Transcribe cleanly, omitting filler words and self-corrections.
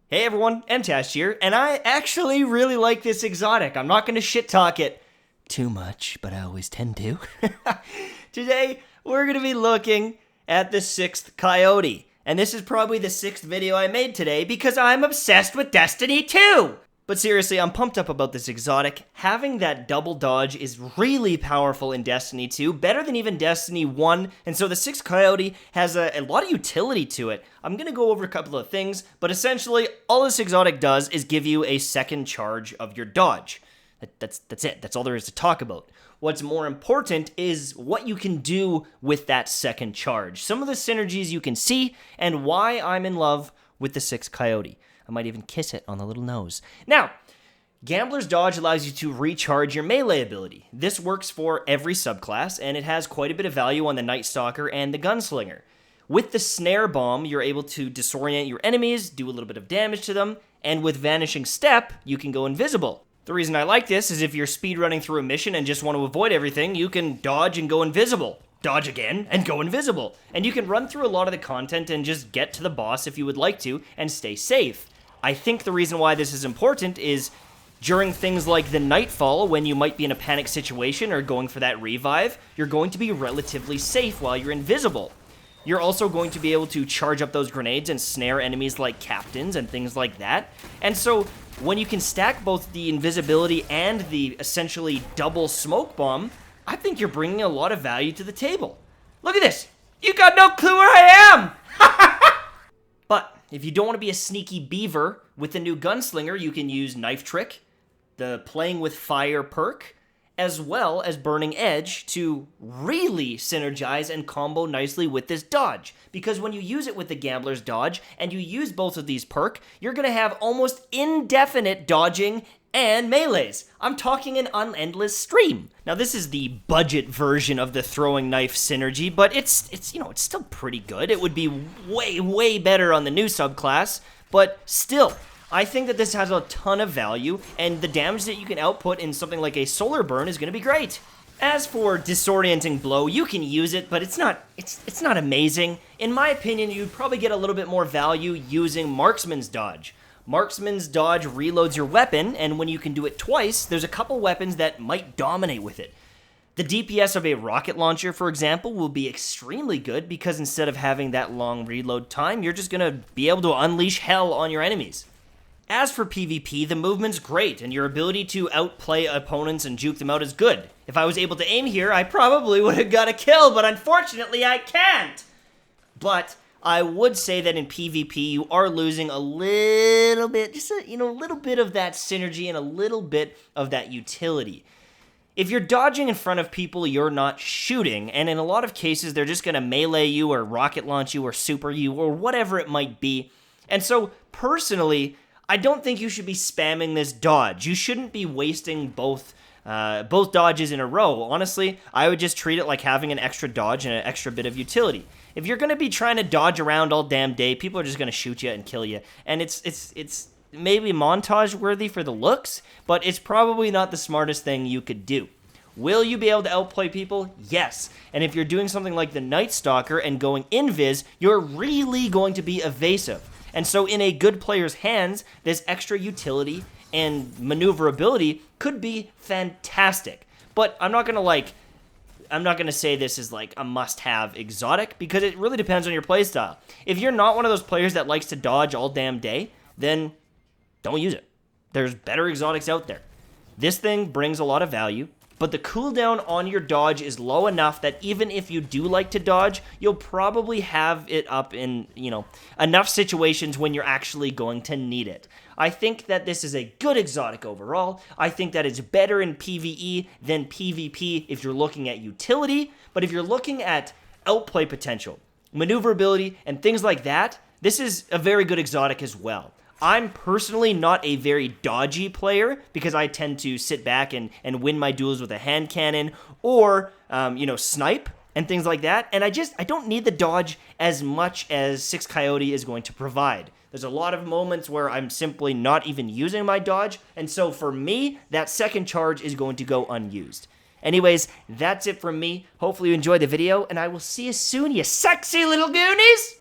Hey everyone, Mtashed here, and I actually really like this exotic. I'm not going to shit talk it too much, but I always tend to. Today, we're going to be looking at the 6th Coyote, and this is probably the 6th video I made today because I'm obsessed with Destiny 2! But seriously, I'm pumped up about this exotic. Having that double dodge is really powerful in Destiny 2, better than even Destiny 1, and so the 6th Coyote has a lot of utility to it. I'm going to go over a couple of things, but essentially, all this exotic does is give you a second charge of your dodge. That's it. That's all there is to talk about. What's more important is what you can do with that second charge. Some of the synergies you can see, and why I'm in love with the 6th Coyote. I might even kiss it on the little nose. Now, Gambler's Dodge allows you to recharge your melee ability. This works for every subclass, and it has quite a bit of value on the NIGHTSTALKER and the GUNSLINGER. With the Snare Bomb, you're able to disorient your enemies, do a little bit of damage to them, and with Vanishing Step, you can go invisible. The reason I like this is if you're speedrunning through a mission and just want to avoid everything, you can dodge and go invisible. Dodge again, and go invisible. And you can run through a lot of the content and just get to the boss if you would like to, and stay safe. I think the reason why this is important is during things like the Nightfall, when you might be in a panic situation or going for that revive, you're going to be relatively safe while you're invisible. You're also going to be able to charge up those grenades and snare enemies like captains and things like that. And so when you can stack both the invisibility and the essentially double smoke bomb, I think you're bringing a lot of value to the table. Look at this! You got no clue where I am! But if you don't want to be a sneaky beaver, with the new Gunslinger, you can use Knife Trick, the Playing with Fire perk, as well as Burning Edge to really synergize and combo nicely with this dodge. Because when you use it with the Gambler's Dodge, and you use both of these perks, you're going to have almost indefinite dodging and melees. I'm talking an unendless stream. Now this is the budget version of the throwing knife synergy, but it's still pretty good. It would be way better on the new subclass, but still, I think that this has a ton of value, and the damage that you can output in something like a solar burn is going to be great. As for disorienting blow, you can use it, but it's not amazing. In my opinion, you'd probably get a little bit more value using Marksman's Dodge. Marksman's Dodge reloads your weapon, and when you can do it twice, there's a couple weapons that might dominate with it. The DPS of a rocket launcher, for example, will be extremely good because instead of having that long reload time, you're just going to be able to unleash hell on your enemies. As for PvP, the movement's great, and your ability to outplay opponents and juke them out is good. If I was able to aim here, I probably would have got a kill, but unfortunately I can't! But I would say that in PvP, you are losing a little bit, just a little bit of that synergy and a little bit of that utility. If you're dodging in front of people, you're not shooting, and in a lot of cases, they're just going to melee you or rocket launch you or super you or whatever it might be. And so, personally, I don't think you should be spamming this dodge. You shouldn't be wasting both dodges in a row. Honestly, I would just treat it like having an extra dodge and an extra bit of utility. If you're going to be trying to dodge around all damn day, people are just going to shoot you and kill you. And it's maybe montage worthy for the looks, but it's probably not the smartest thing you could do. Will you be able to outplay people? Yes. And if you're doing something like the NIGHTSTALKER and going invis, you're really going to be evasive. And so in a good player's hands, this extra utility and maneuverability could be fantastic. But I'm not going to say this is like a must-have exotic because it really depends on your playstyle. If you're not one of those players that likes to dodge all damn day, then don't use it. There's better exotics out there. This thing brings a lot of value, but the cooldown on your dodge is low enough that even if you do like to dodge, you'll probably have it up in, enough situations when you're actually going to need it. I think that this is a good exotic overall. I think that it's better in PvE than PvP if you're looking at utility, but if you're looking at outplay potential, maneuverability, and things like that, this is a very good exotic as well. I'm personally not a very dodgy player because I tend to sit back and win my duels with a hand cannon or, snipe and things like that. And I don't need the dodge as much as 6th Coyote is going to provide. There's a lot of moments where I'm simply not even using my dodge. And so for me, that second charge is going to go unused. Anyways, that's it from me. Hopefully you enjoyed the video, and I will see you soon, you sexy little goonies!